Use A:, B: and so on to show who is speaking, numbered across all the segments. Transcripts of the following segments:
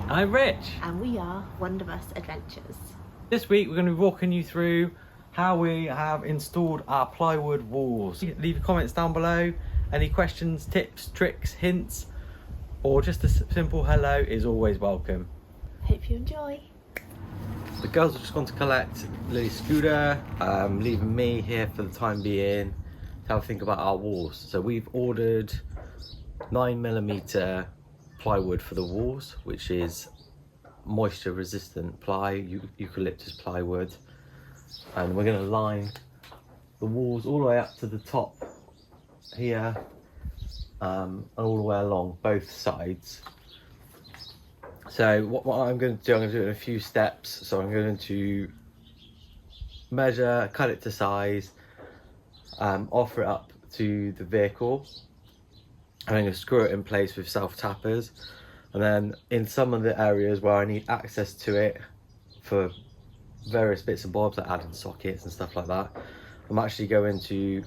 A: I'm Rich.
B: And we are Wonderous Adventures.
A: This week we're going to be walking you through how we have installed our plywood walls. Leave your comments down below. Any questions, tips, tricks, hints, or just a simple hello is always welcome.
B: Hope you enjoy.
A: The girls have just gone to collect Lily's scooter, leaving me here for the time being to have a think about our walls. So we've ordered 9mm plywood for the walls, which is moisture resistant eucalyptus plywood, and we're going to line the walls all the way up to the top here, and all the way along both sides. So what I'm going to do, I'm going to do it in a few steps. So I'm going to measure, cut it to size, offer it up to the vehicle. I'm going to screw it in place with self-tappers, and then in some of the areas where I need access to it for various bits and bobs, like adding sockets and stuff like that, I'm actually going to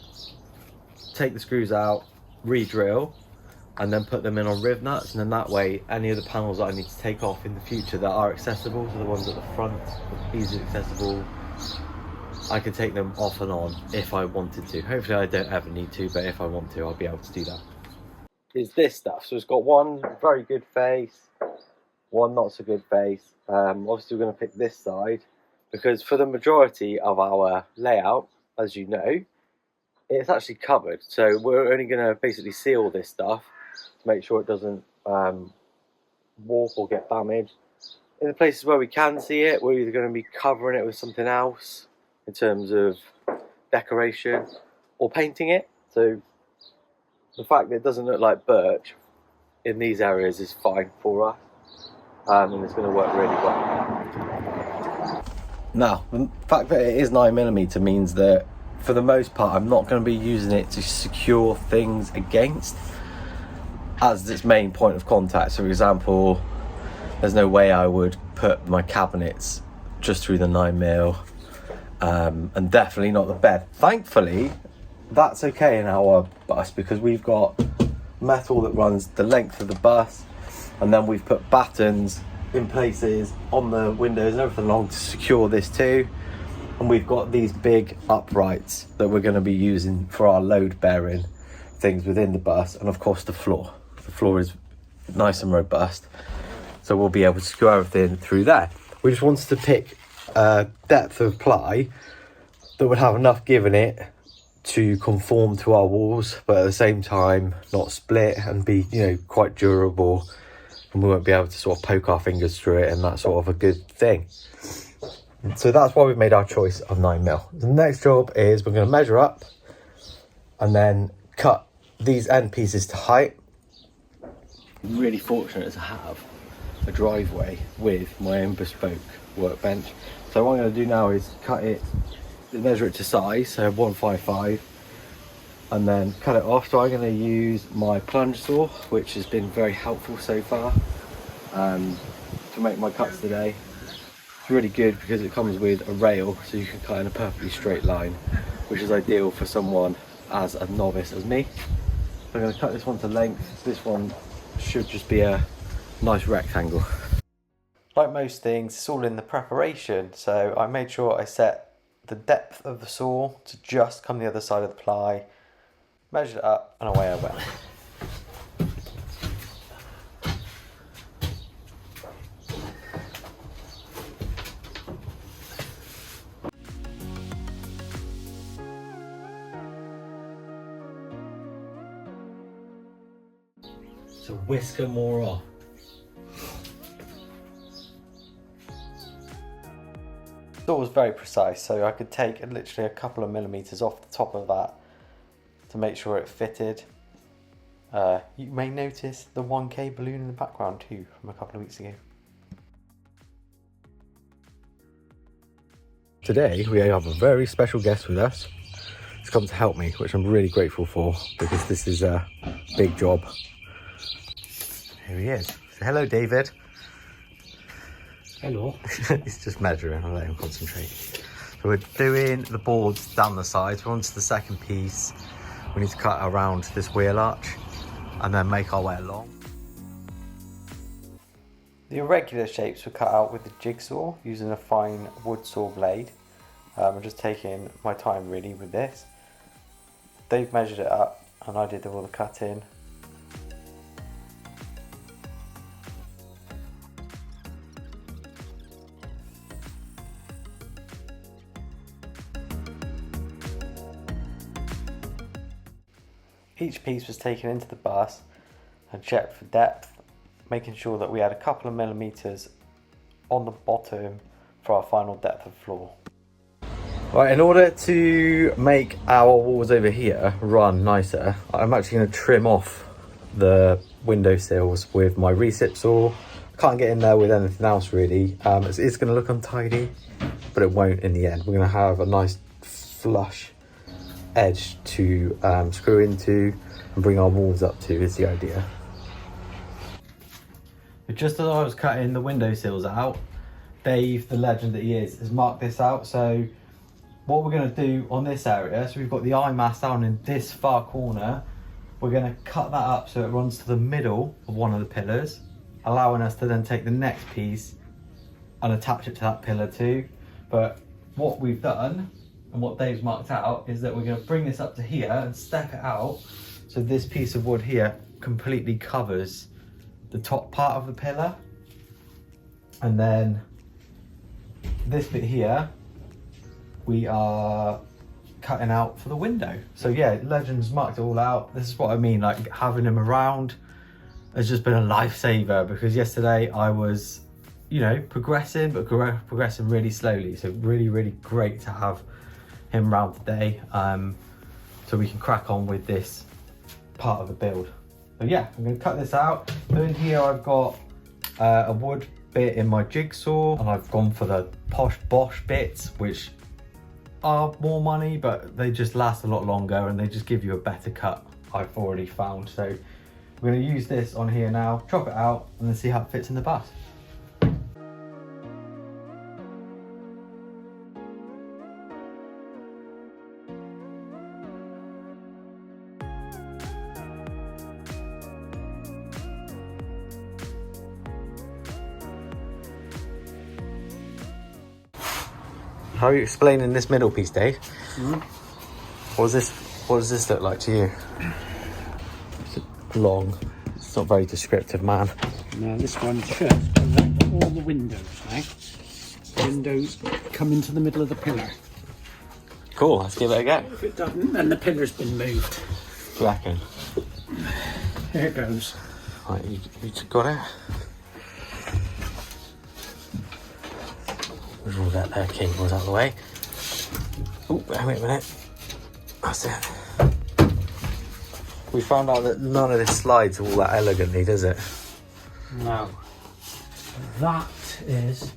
A: take the screws out, re-drill, and then put them in on riv nuts, and then that way any of the panels that I need to take off in the future that are accessible, so the ones at the front, easily accessible, I can take them off and on if I wanted to. Hopefully I don't ever need to, but if I want to, I'll be able to do that. Is this stuff. So it's got one very good face, one not so good face. Obviously we're going to pick this side because for the majority of our layout, as you know, it's actually covered. So we're only going to basically seal this stuff to make sure it doesn't warp or get damaged. In the places where we can see it, we're either going to be covering it with something else in terms of decoration or painting it. So the fact that it doesn't look like birch in these areas is fine for us, and it's going to work really well. Now, the fact that it is 9mm means that for the most part I'm not going to be using it to secure things against as its main point of contact. So for example, there's no way I would put my cabinets just through the 9mm, and definitely not the bed. Thankfully that's okay in our bus because we've got metal that runs the length of the bus, and then we've put battens in places on the windows and everything along to secure this too. And we've got these big uprights that we're going to be using for our load bearing things within the bus, and of course the floor is nice and robust, so we'll be able to secure everything through there. We just wanted to pick a depth of ply that would have enough give in it to conform to our walls, but at the same time not split and be, you know, quite durable, and we won't be able to sort of poke our fingers through it, and that's sort of a good thing. So that's why we've made our choice of 9mm. The next job is we're going to measure up and then cut these end pieces to height. I'm really fortunate to have a driveway with my own bespoke workbench. So what I'm going to do now is cut it, measure it to size, so 155, and then cut it off. So I'm going to use my plunge saw, which has been very helpful so far to make my cuts today. It's really good because it comes with a rail, so you can cut in a perfectly straight line, which is ideal for someone as a novice as me. So I'm going to cut this one to length. This one should just be a nice rectangle. Like most things, it's all in the preparation, so I made sure I set the depth of the saw to just come the other side of the ply, measured it up, and away I went. So whisker more off. It was very precise, so I could take literally a couple of millimeters off the top of that to make sure it fitted. You may notice the 1K balloon in the background too from a couple of weeks ago. Today we have a very special guest with us. He's come to help me, which I'm really grateful for because this is a big job. Here he is. Say hello, David.
C: Hello.
A: He's just measuring, I'll let him concentrate. So we're doing the boards down the sides. We're on to the second piece. We need to cut around this wheel arch and then make our way along. The irregular shapes were cut out with the jigsaw using a fine wood saw blade. I'm just taking my time really with this. They've measured it up and I did all the cutting. Each piece was taken into the bus and checked for depth, making sure that we had a couple of millimeters on the bottom for our final depth of floor. Right, in order to make our walls over here run nicer, I'm actually going to trim off the window sills with my recip saw. Can't get in there with anything else really. It's going to look untidy, but it won't in the end. We're going to have a nice flush edge to screw into and bring our walls up to is the idea. But just as I was cutting the window sills out, Dave, the legend that he is, has marked this out. So what we're going to do on this area, so we've got the eye mask down in this far corner, we're going to cut that up so it runs to the middle of one of the pillars, allowing us to then take the next piece and attach it to that pillar too. But what we've done and what Dave's marked out is that we're going to bring this up to here and step it out so this piece of wood here completely covers the top part of the pillar, and then this bit here we are cutting out for the window. So yeah, Legend's marked it all out. This is what I mean, like having him around has just been a lifesaver, because yesterday I was, you know, progressing, but progressing really slowly. So really great to have him around today, so we can crack on with this part of the build. So yeah, I'm going to cut this out. So in here I've got a wood bit in my jigsaw, and I've gone for the posh bosh bits, which are more money, but they just last a lot longer and they just give you a better cut, I've already found. So we're going to use this on here now, chop it out, and then see how it fits in the bus. How are you explaining this middle piece, Dave? What does this look like to you? It's long. It's not very descriptive, man.
C: Now this one should around all the windows, right? Windows come into the middle of the pillar.
A: Cool, let's give it a go.
C: If it doesn't, then the pillar's been moved.
A: You reckon?
C: Here it goes.
A: Right, you got it? We'll get their cables out of the way. Oh, wait a minute. That's it. We found out that none of this slides all that elegantly, does it?
C: No. That is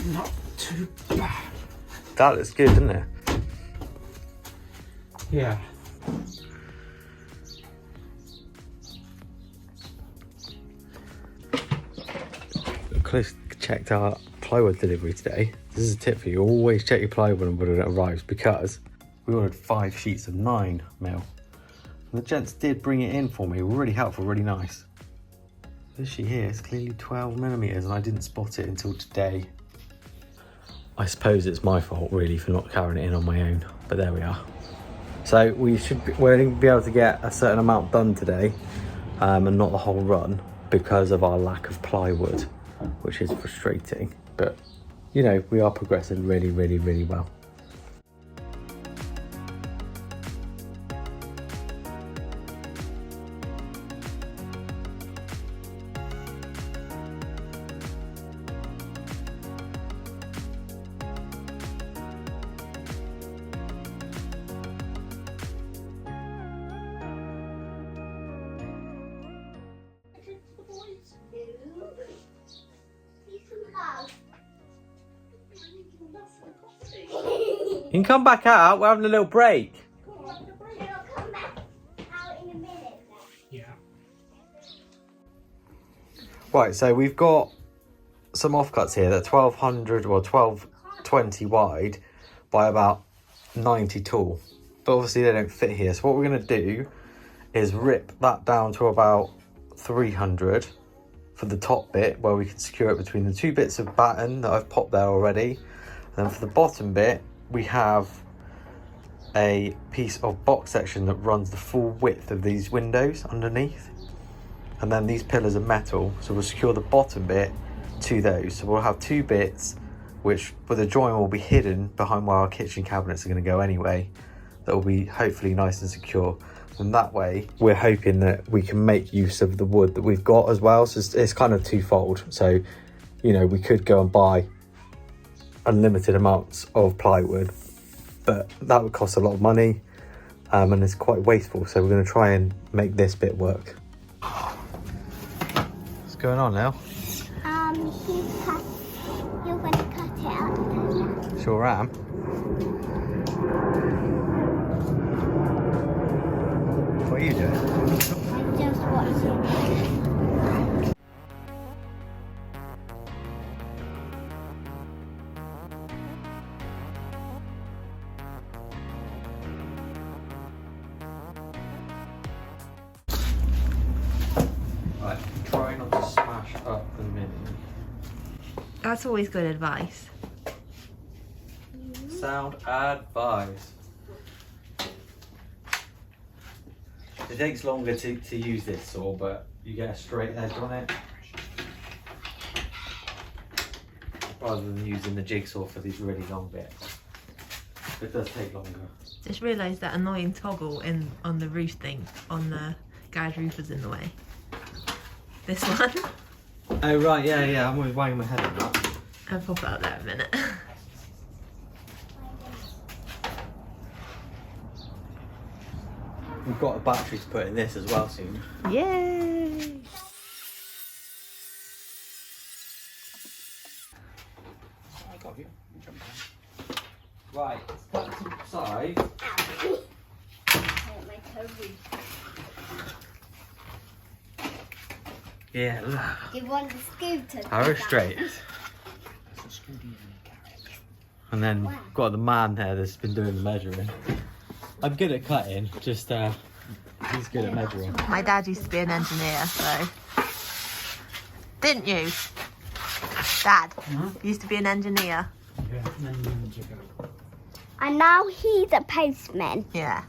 C: not too bad.
A: That looks good, doesn't it?
C: Yeah.
A: Close checked our plywood delivery today. This is a tip for you: always check your plywood when it arrives, because we ordered 5 sheets of 9mm. And the gents did bring it in for me. Really helpful, really nice. This sheet here is clearly 12mm, and I didn't spot it until today. I suppose it's my fault really for not carrying it in on my own, but there we are. So we're going to be able to get a certain amount done today, and not the whole run, because of our lack of plywood, which is frustrating, but you know, we are progressing really well. You can come back out, we're having a little break.
C: Yeah.
A: Right, so we've got some offcuts here that are 1200 or 1220 wide by about 90 tall. But obviously they don't fit here. So what we're going to do is rip that down to about 300 for the top bit where we can secure it between the two bits of batten that I've popped there already. And then for the bottom bit, we have a piece of box section that runs the full width of these windows underneath. And then these pillars are metal, so we'll secure the bottom bit to those. So we'll have two bits, which with the join will be hidden behind where our kitchen cabinets are going to go anyway. That will be hopefully nice and secure. And that way, we're hoping that we can make use of the wood that we've got as well. So it's kind of twofold. So, you know, we could go and buy unlimited amounts of plywood, but that would cost a lot of money, and it's quite wasteful. So we're going to try and make this bit work. What's going on now?
D: You're going to cut it out.
A: Sure am. What are you doing?
D: I'm just watching.
A: Right, try not to smash up the mini.
B: That's always good advice.
A: Sound advice. It takes longer to use this saw, but you get a straight edge on it. Rather than using the jigsaw for these really long bits. It does take longer.
B: Just realised that annoying toggle on the roof thing on the garage roof was in the way. This one.
A: Oh right, yeah, I'm always wanging my head on that.
B: I'll pop it out there in a minute.
A: We've got a battery to put in this as well soon.
B: Yay!
C: I got you. Jump down.
A: Right, cut to the side. Yeah, look.
D: Do you want the scooter?
A: Arrow straight. And then got the man there that's been doing the measuring. I'm good at cutting, just he's good at measuring.
B: My dad used to be an engineer, so... Didn't you? Dad, used to be an engineer.
C: Yeah, many moons ago.
D: And now he's a postman.
B: Yeah.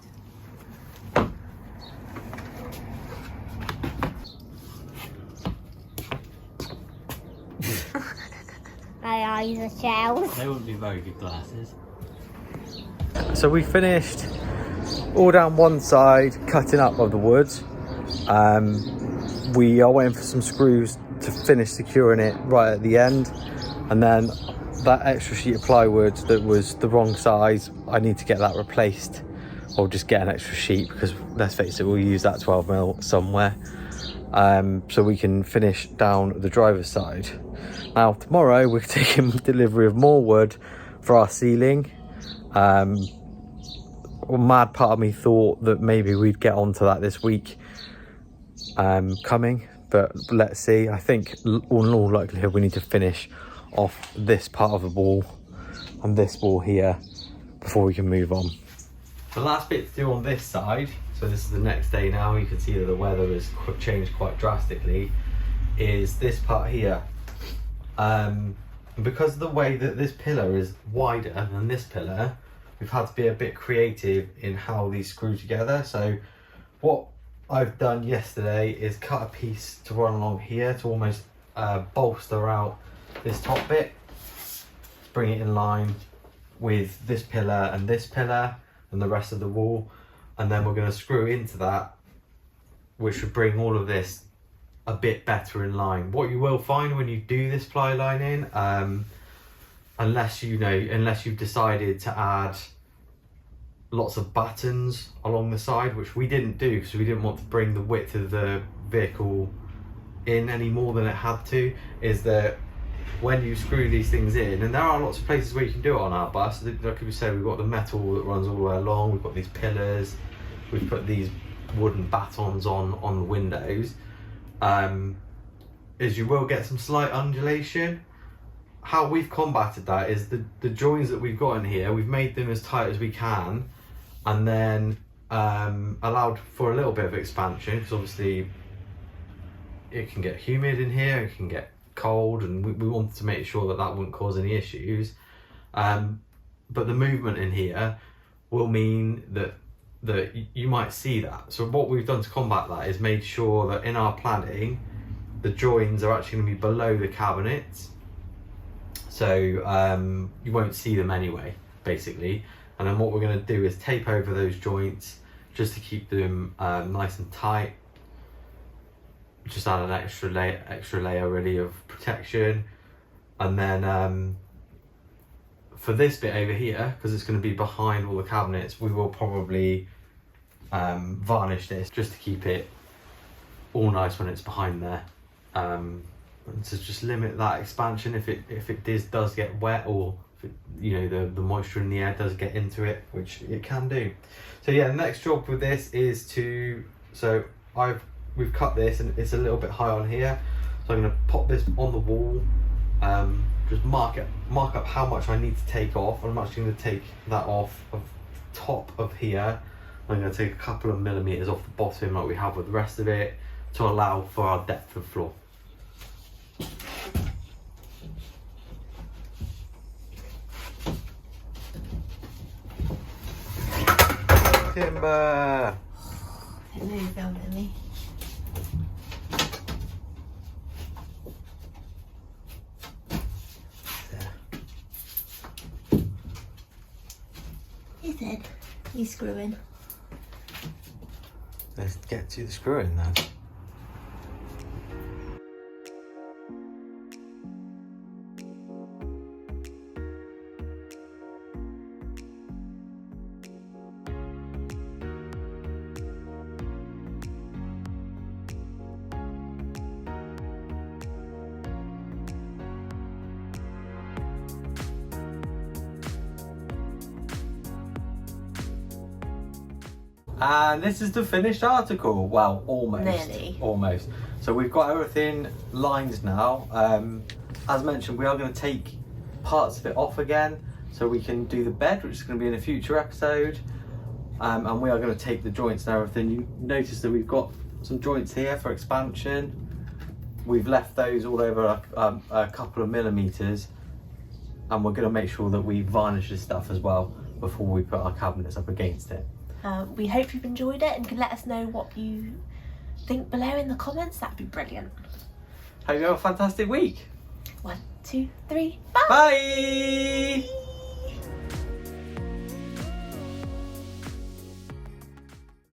D: My eyes are shells.
A: They wouldn't be very good glasses. So we finished all down one side, cutting up of the wood. We are waiting for some screws to finish securing it right at the end. And then that extra sheet of plywood that was the wrong size, I need to get that replaced. Or just get an extra sheet, because let's face it, we'll use that 12mm somewhere. So we can finish down the driver's side. Now tomorrow we're taking delivery of more wood for our ceiling. A mad part of me thought that maybe we'd get onto that this week coming, but let's see. I think all in all likelihood we need to finish off this part of the wall and this wall here before we can move on. The last bit to do on this side, so this is the next day now, you can see that the weather has changed quite drastically, is this part here. Because of the way that this pillar is wider than this pillar, we've had to be a bit creative in how these screw together. So what I've done yesterday is cut a piece to run along here to almost bolster out this top bit, to bring it in line with this pillar and the rest of the wall, and then we're going to screw into that, which would bring all of this a bit better in line. What you will find when you do this ply lining, unless you've decided to add lots of battens along the side, which we didn't do because we didn't want to bring the width of the vehicle in any more than it had to, is that when you screw these things in, and there are lots of places where you can do it on our bus, like we said, we've got the metal that runs all the way along, we've got these pillars, we've put these wooden battens on the windows, is you will get some slight undulation. How we've combated that is the joins that we've got in here, we've made them as tight as we can, and then allowed for a little bit of expansion, because obviously it can get humid in here, it can get cold, and we wanted to make sure that that wouldn't cause any issues. But the movement in here will mean that you might see that. So what we've done to combat that is made sure that in our planning, the joins are actually going to be below the cabinets. So you won't see them anyway, basically. And then what we're going to do is tape over those joints just to keep them nice and tight. Just add an extra layer really of protection. And then for this bit over here, because it's going to be behind all the cabinets, we will probably varnish this just to keep it all nice when it's behind there. And to just limit that expansion if it does get wet, or if it, you know, the moisture in the air does get into it, which it can do. So yeah, the next job with this is we've cut this and it's a little bit high on here, so I'm going to pop this on the wall, just mark up how much I need to take off. I'm actually going to take that off of top of here. I'm going to take a couple of millimeters off the bottom like we have with the rest of it, to allow for our depth of floor. Timber!
B: It moved down to me. He said he's screwing.
A: Let's get to the screwing then. And this is the finished article. Well, almost.
B: Nearly.
A: Almost. So we've got everything lined now. As mentioned, we are going to take parts of it off again so we can do the bed, which is going to be in a future episode. And we are going to take the joints and everything. You notice that we've got some joints here for expansion. We've left those all over a couple of millimeters. And we're going to make sure that we varnish this stuff as well before we put our cabinets up against it.
B: We hope you've enjoyed it and can let us know what you think below in the comments. That'd be brilliant.
A: Hope you have a fantastic week.
B: 1, 2, 3, bye!
A: Bye!